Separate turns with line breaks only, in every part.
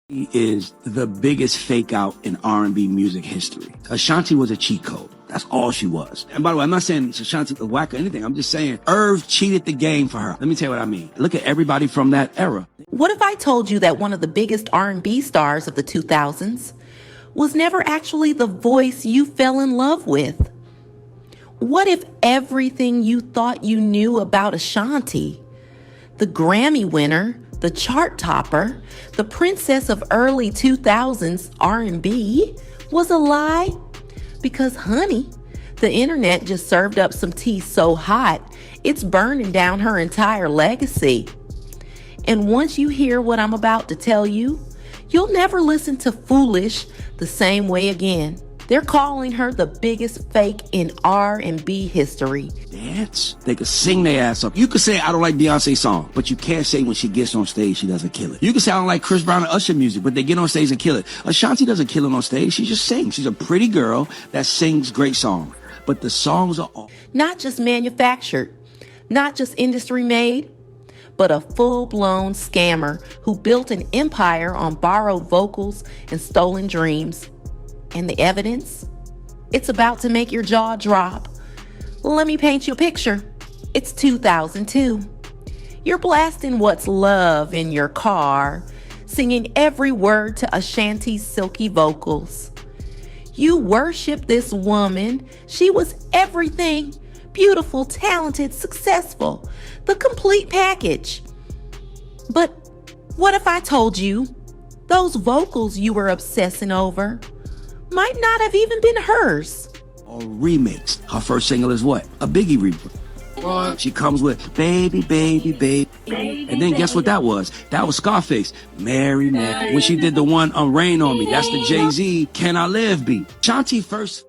He is the biggest fake out in R&B music history. Ashanti was a cheat code. That's all she was. And by the way, I'm not saying Ashanti was whack or anything. I'm just saying Irv cheated the game for her. Let me tell you what I mean. Look at everybody from that era.
What if I told you that one of the biggest R&B stars of the 2000s was never actually the voice you fell in love with? What if everything you thought you knew about Ashanti, the Grammy winner, the chart topper, the princess of early 2000s R&B, was a lie? Because, honey, the internet just served up some tea so hot, it's burning down her entire legacy. And once you hear what I'm about to tell you, you'll never listen to Foolish the same way again. They're calling her the biggest fake in R&B history.
Dance. They could sing their ass up. You could say, I don't like Beyonce's song, but you can't say when she gets on stage, she doesn't kill it. You could say, I don't like Chris Brown and Usher music, but they get on stage and kill it. Ashanti doesn't kill it on stage. She just sings. She's a pretty girl that sings great songs. But the songs are all
not just manufactured, not just industry made, but a full-blown scammer who built an empire on borrowed vocals and stolen dreams. And the evidence? It's about to make your jaw drop. Let me paint you a picture. It's 2002. You're blasting What's Love in your car, singing every word to Ashanti's silky vocals. You worship this woman. She was everything. Beautiful, talented, successful. The complete package. But what if I told you those vocals you were obsessing over might not have even been hers?
Or remix. Her first single is what? A Biggie remix. She comes with Baby, Baby, Baby. And then guess what that was? That was Scarface. Mary, Mary. When she did the one on Rain on Me, that's the Jay-Z Can I Live beat. Ashanti first.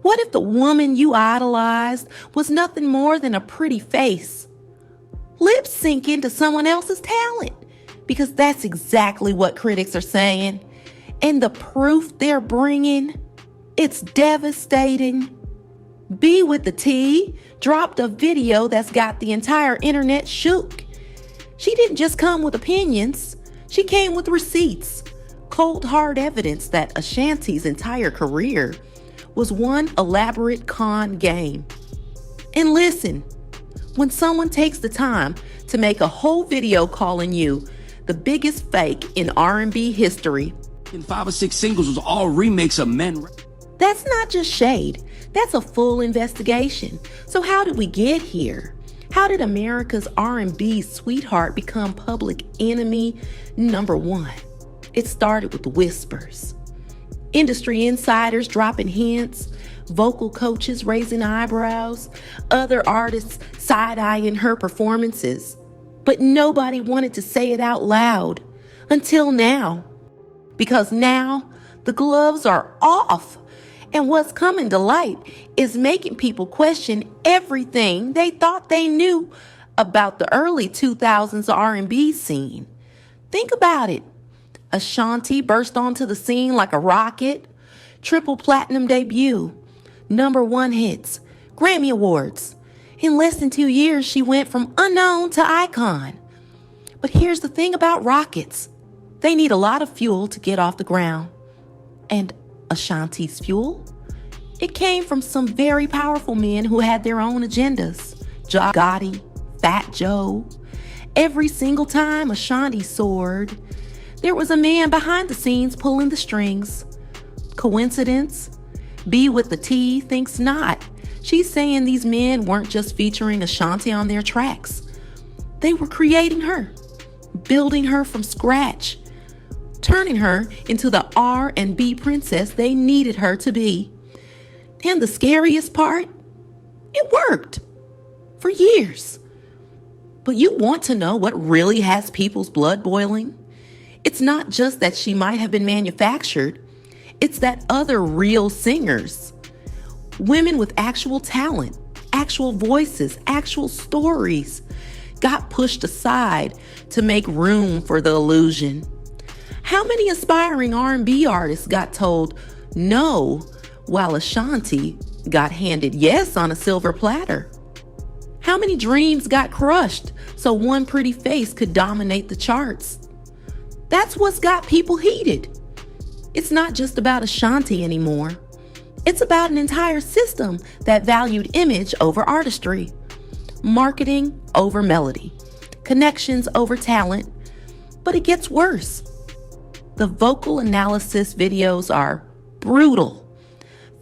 What if the woman you idolized was nothing more than a pretty face? Lip syncing to someone else's talent. Because that's exactly what critics are saying. And the proof they're bringing, it's devastating. B with the T dropped a video that's got the entire internet shook. She didn't just come with opinions. She came with receipts. Cold hard evidence that Ashanti's entire career was one elaborate con game. And listen, when someone takes the time to make a whole video calling you the biggest fake in R&B history,
And 5 or 6 singles was all remakes of men.
that's not just shade. That's a full investigation. So how did we get here? How did America's R&B sweetheart become public enemy number one? It started with whispers. Industry insiders dropping hints, vocal coaches raising eyebrows, other artists side-eyeing her performances. But nobody wanted to say it out loud until now. Because now the gloves are off. And what's coming to light is making people question everything they thought they knew about the early 2000s R&B scene. Think about it. Ashanti burst onto the scene like a rocket. Triple platinum debut. #1 hits. Grammy Awards. In less than 2 years, she went from unknown to icon. But here's the thing about rockets. They need a lot of fuel to get off the ground. And Ashanti's fuel? It came from some very powerful men who had their own agendas. John Gotti, Fat Joe. Every single time Ashanti soared, there was a man behind the scenes pulling the strings. Coincidence? B with the T thinks not. She's saying these men weren't just featuring Ashanti on their tracks. They were creating her, building her from scratch, turning her into the R&B princess they needed her to be. And the scariest part? It worked. For years. But you want to know what really has people's blood boiling? It's not just that she might have been manufactured. It's that other real singers, women with actual talent, actual voices, actual stories, got pushed aside to make room for the illusion. How many aspiring R&B artists got told no while Ashanti got handed yes on a silver platter? How many dreams got crushed so one pretty face could dominate the charts? That's what's got people heated. It's not just about Ashanti anymore. It's about an entire system that valued image over artistry, marketing over melody, connections over talent. But it gets worse. The vocal analysis videos are brutal.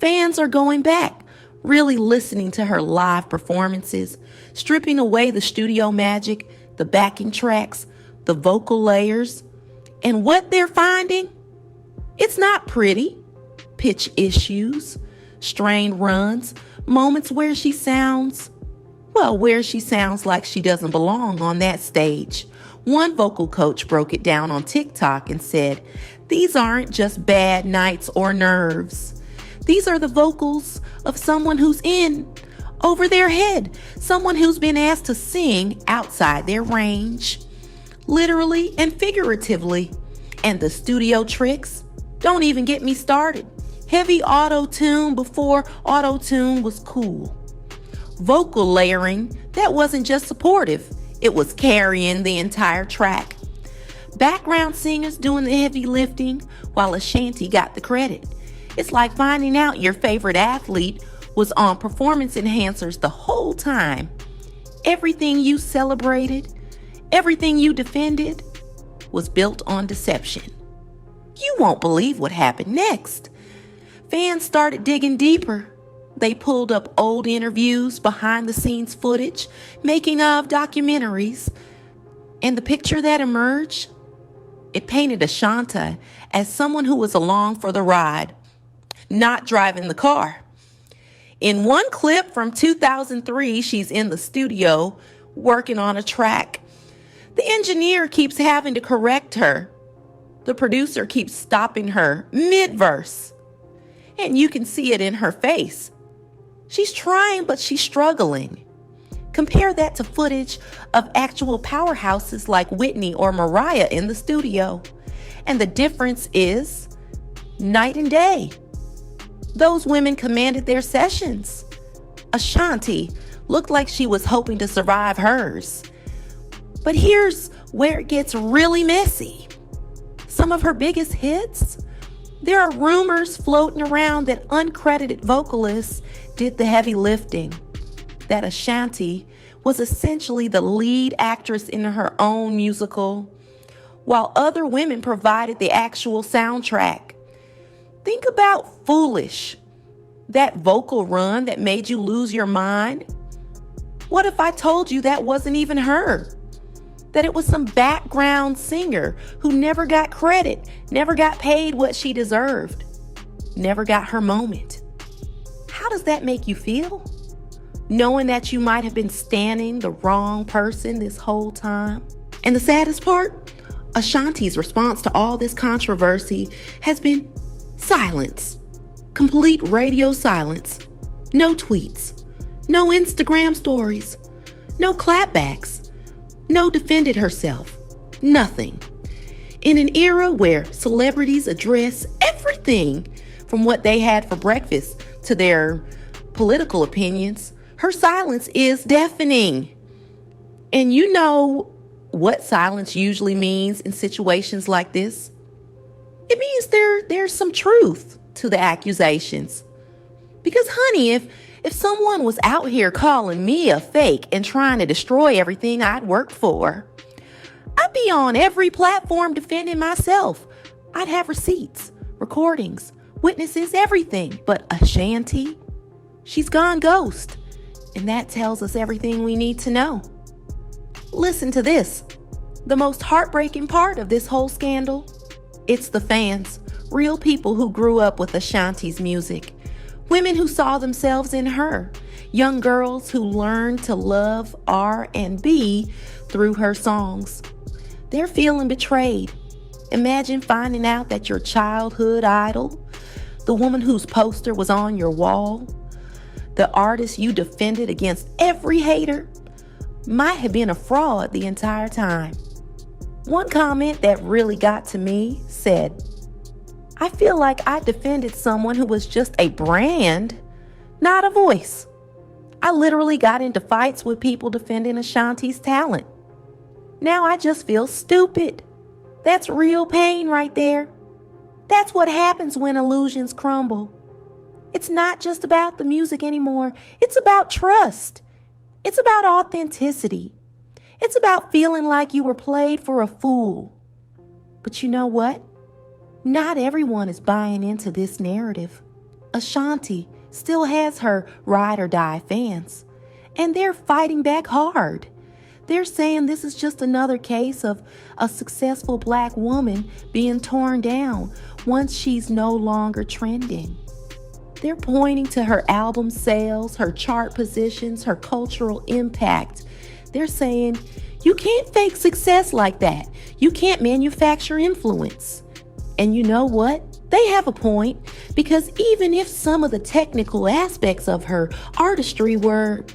Fans are going back, really listening to her live performances, stripping away the studio magic, the backing tracks, the vocal layers. And what they're finding? It's not pretty. Pitch issues, strained runs, moments where she sounds like she doesn't belong on that stage. One vocal coach broke it down on TikTok and said, "These aren't just bad nights or nerves. These are the vocals of someone who's in over their head, someone who's been asked to sing outside their range, literally and figuratively. And the studio tricks, don't even get me started. Heavy auto-tune before auto-tune was cool. Vocal layering that wasn't just supportive, it was carrying the entire track. Background singers doing the heavy lifting while Ashanti got the credit. It's like finding out your favorite athlete was on performance enhancers the whole time. Everything you celebrated, everything you defended was built on deception." You won't believe what happened next. Fans started digging deeper. They pulled up old interviews, behind the scenes footage, making of documentaries. And the picture that emerged, it painted Ashanti as someone who was along for the ride, not driving the car. In one clip from 2003, she's in the studio working on a track. The engineer keeps having to correct her. The producer keeps stopping her mid-verse. And you can see it in her face. She's trying, but she's struggling. Compare that to footage of actual powerhouses like Whitney or Mariah in the studio. And the difference is night and day. Those women commanded their sessions. Ashanti looked like she was hoping to survive hers. But here's where it gets really messy. Some of her biggest hits, there are rumors floating around that uncredited vocalists did the heavy lifting, that Ashanti was essentially the lead actress in her own musical, while other women provided the actual soundtrack. Think about Foolish, that vocal run that made you lose your mind. What if I told you that wasn't even her? That it was some background singer who never got credit, never got paid what she deserved, never got her moment? How does that make you feel? Knowing that you might have been standing the wrong person this whole time? And the saddest part, Ashanti's response to all this controversy has been silence. Complete radio silence. No tweets. No Instagram stories. No clapbacks. No defended herself. Nothing. In an era where celebrities address everything from what they had for breakfast to their political opinions, her silence is deafening. And you know what silence usually means in situations like this? It means there's some truth to the accusations. Because honey, if someone was out here calling me a fake and trying to destroy everything I'd worked for, I'd be on every platform defending myself. I'd have receipts, recordings, witnesses, everything. But Ashanti, she's gone ghost. And that tells us everything we need to know. Listen to this. The most heartbreaking part of this whole scandal, it's the fans, real people who grew up with Ashanti's music. Women who saw themselves in her. Young girls who learned to love R&B through her songs. They're feeling betrayed. Imagine finding out that your childhood idol, the woman whose poster was on your wall, the artist you defended against every hater, might have been a fraud the entire time. One comment that really got to me said, "I feel like I defended someone who was just a brand, not a voice. I literally got into fights with people defending Ashanti's talent. Now I just feel stupid. That's real pain right there. That's what happens when illusions crumble. It's not just about the music anymore. It's about trust. It's about authenticity. It's about feeling like you were played for a fool. But you know what? Not everyone is buying into this narrative. Ashanti still has her ride or die fans, and they're fighting back hard. They're saying this is just another case of a successful black woman being torn down once she's no longer trending. They're pointing to her album sales, her chart positions, her cultural impact. They're saying, you can't fake success like that. You can't manufacture influence. And you know what? They have a point, because even if some of the technical aspects of her artistry were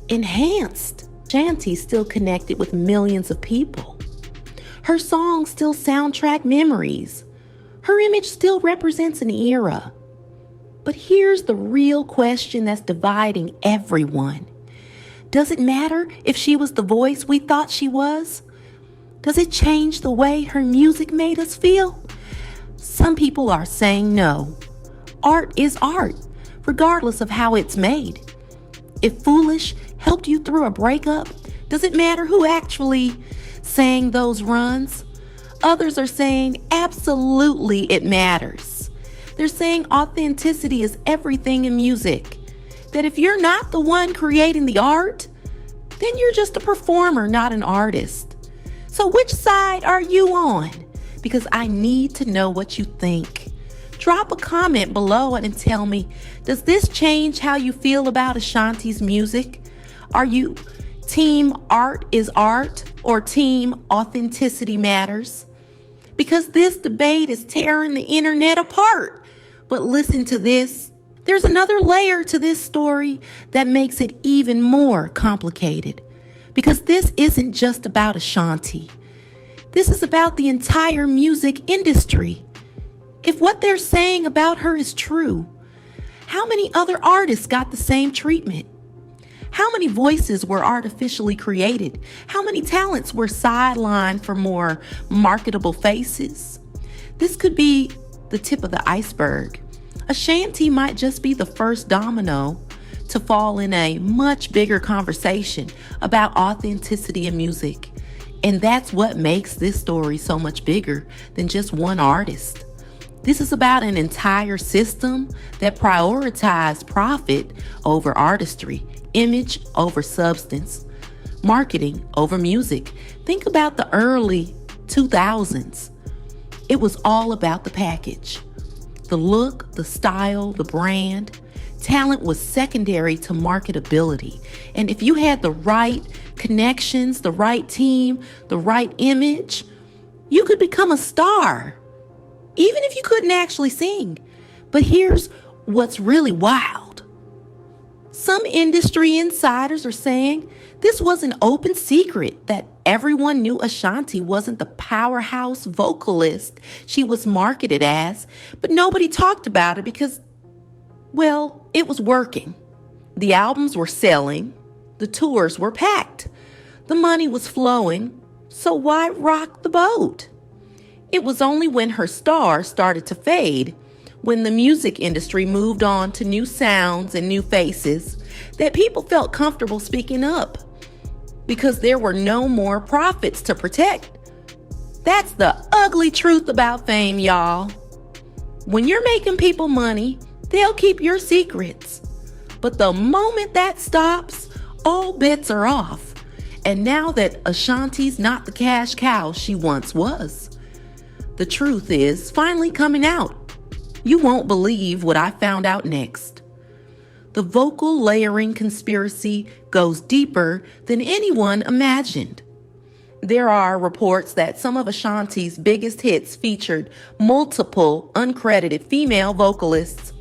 enhanced, Ashanti's still connected with millions of people. Her songs still soundtrack memories. Her image still represents an era. But here's the real question that's dividing everyone. Does it matter if she was the voice we thought she was? Does it change the way her music made us feel? Some people are saying no. Art is art, regardless of how it's made. If Foolish helped you through a breakup, does it matter who actually sang those runs? Others are saying absolutely it matters. They're saying authenticity is everything in music. That if you're not the one creating the art, then you're just a performer, not an artist. So which side are you on? Because I need to know what you think. Drop a comment below and tell me, does this change how you feel about Ashanti's music? Are you team art is art or team authenticity matters? Because this debate is tearing the internet apart. But listen to this. There's another layer to this story that makes it even more complicated. Because this isn't just about Ashanti. This is about the entire music industry. If what they're saying about her is true, how many other artists got the same treatment? How many voices were artificially created? How many talents were sidelined for more marketable faces? This could be the tip of the iceberg. Ashanti might just be the first domino to fall in a much bigger conversation about authenticity in music. And that's what makes this story so much bigger than just one artist. This is about an entire system that prioritized profit over artistry, image over substance, marketing over music. Think about the early 2000s. It was all about the package. The look, the style, the brand. Talent was secondary to marketability. And if you had the right connections, the right team, the right image, you could become a star, even if you couldn't actually sing. But here's what's really wild. Some industry insiders are saying this was an open secret, that everyone knew Ashanti wasn't the powerhouse vocalist she was marketed as, but nobody talked about it because, well, it was working. The albums were selling. The tours were packed. The money was flowing. So why rock the boat? It was only when her star started to fade, when the music industry moved on to new sounds and new faces, that people felt comfortable speaking up, because there were no more profits to protect. That's the ugly truth about fame, y'all. When you're making people money, they'll keep your secrets. But the moment that stops, all bets are off. And now that Ashanti's not the cash cow she once was, the truth is finally coming out. You won't believe what I found out next. The vocal layering conspiracy goes deeper than anyone imagined. There are reports that some of Ashanti's biggest hits featured multiple uncredited female vocalists,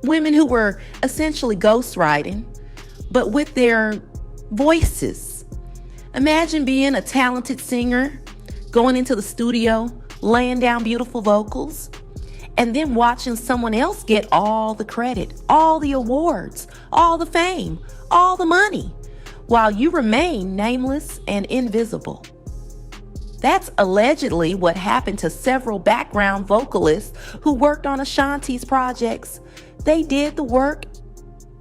women who were essentially ghostwriting, but with their voices. Imagine being a talented singer, going into the studio, laying down beautiful vocals, and then watching someone else get all the credit, all the awards, all the fame, all the money, while you remain nameless and invisible. That's allegedly what happened to several background vocalists who worked on Ashanti's projects. They did the work.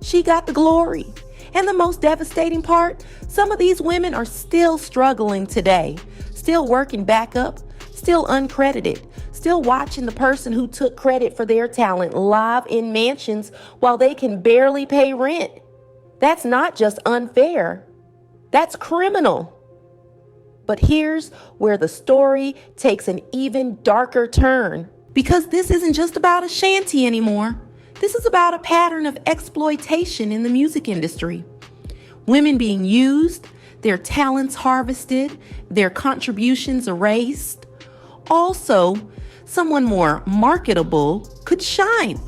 She got the glory. And the most devastating part, some of these women are still struggling today, still working back up, still uncredited, still watching the person who took credit for their talent live in mansions while they can barely pay rent. That's not just unfair. That's criminal. But here's where the story takes an even darker turn. Because this isn't just about Ashanti anymore. This is about a pattern of exploitation in the music industry. Women being used, their talents harvested, their contributions erased. Also, someone more marketable could shine.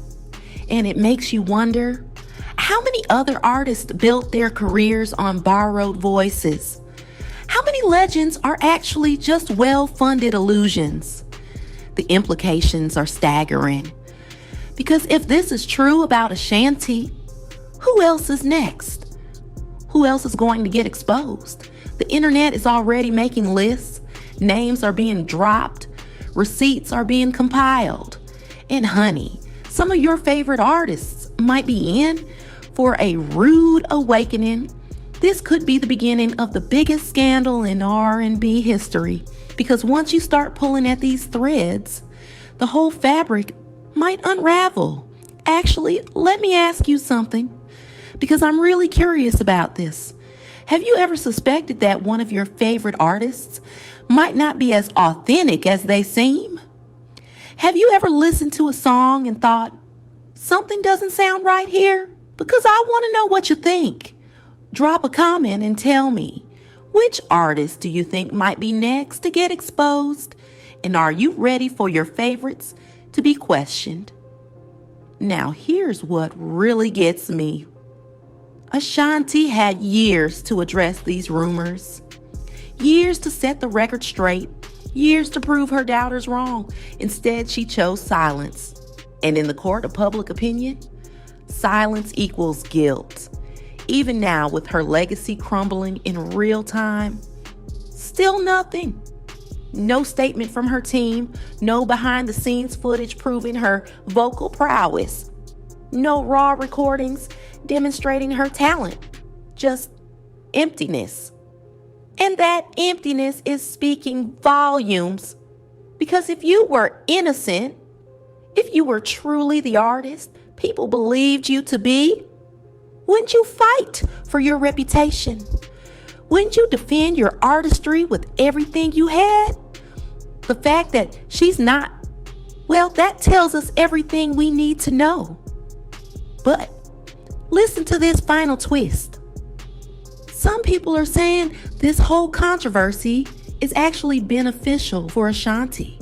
And it makes you wonder, how many other artists built their careers on borrowed voices? How many legends are actually just well-funded illusions? The implications are staggering. Because if this is true about Ashanti, who else is next? Who else is going to get exposed? The internet is already making lists. Names are being dropped. Receipts are being compiled. And honey, some of your favorite artists might be in for a rude awakening. This could be the beginning of the biggest scandal in R&B history. Because once you start pulling at these threads, the whole fabric might unravel. Actually, let me ask you something, because I'm really curious about this. Have you ever suspected that one of your favorite artists might not be as authentic as they seem? Have you ever listened to a song and thought, something doesn't sound right here? Because I want to know what you think. Drop a comment and tell me, which artist do you think might be next to get exposed? And are you ready for your favorites to be questioned? Now, here's what really gets me. Ashanti had years to address these rumors, years to set the record straight, years to prove her doubters wrong. Instead, she chose silence. And in the court of public opinion, silence equals guilt. Even now, with her legacy crumbling in real time, still nothing. No statement from her team, no behind-the-scenes footage proving her vocal prowess, no raw recordings demonstrating her talent, just emptiness. And that emptiness is speaking volumes, because if you were innocent, if you were truly the artist people believed you to be, wouldn't you fight for your reputation? Wouldn't you defend your artistry with everything you had? The fact that she's not, well, that tells us everything we need to know. But listen to this final twist. Some people are saying this whole controversy is actually beneficial for Ashanti.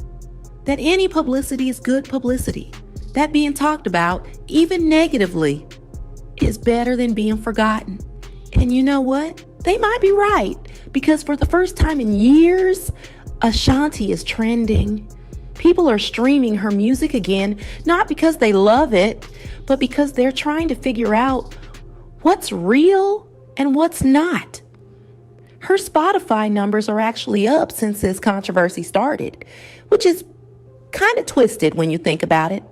That any publicity is good publicity. That being talked about, even negatively, is better than being forgotten. And you know what? They might be right, because for the first time in years, Ashanti is trending. People are streaming her music again, not because they love it, but because they're trying to figure out what's real and what's not. Her Spotify numbers are actually up since this controversy started, which is kind of twisted when you think about it.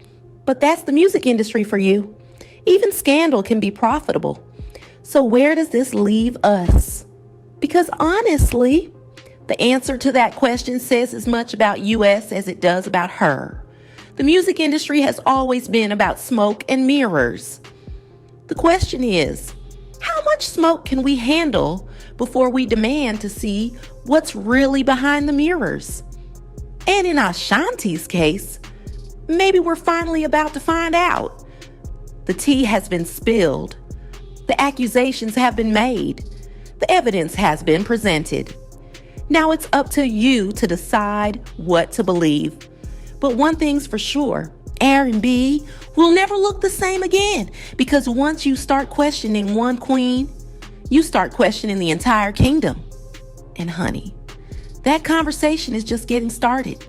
But that's the music industry for you. Even scandal can be profitable. So where does this leave us? Because honestly, the answer to that question says as much about US as it does about her. The music industry has always been about smoke and mirrors. The question is, how much smoke can we handle before we demand to see what's really behind the mirrors? And in Ashanti's case, maybe we're finally about to find out. The tea has been spilled. The accusations have been made. The evidence has been presented. Now it's up to you to decide what to believe. But one thing's for sure, R&B will never look the same again, because once you start questioning one queen, you start questioning the entire kingdom. And honey, that conversation is just getting started.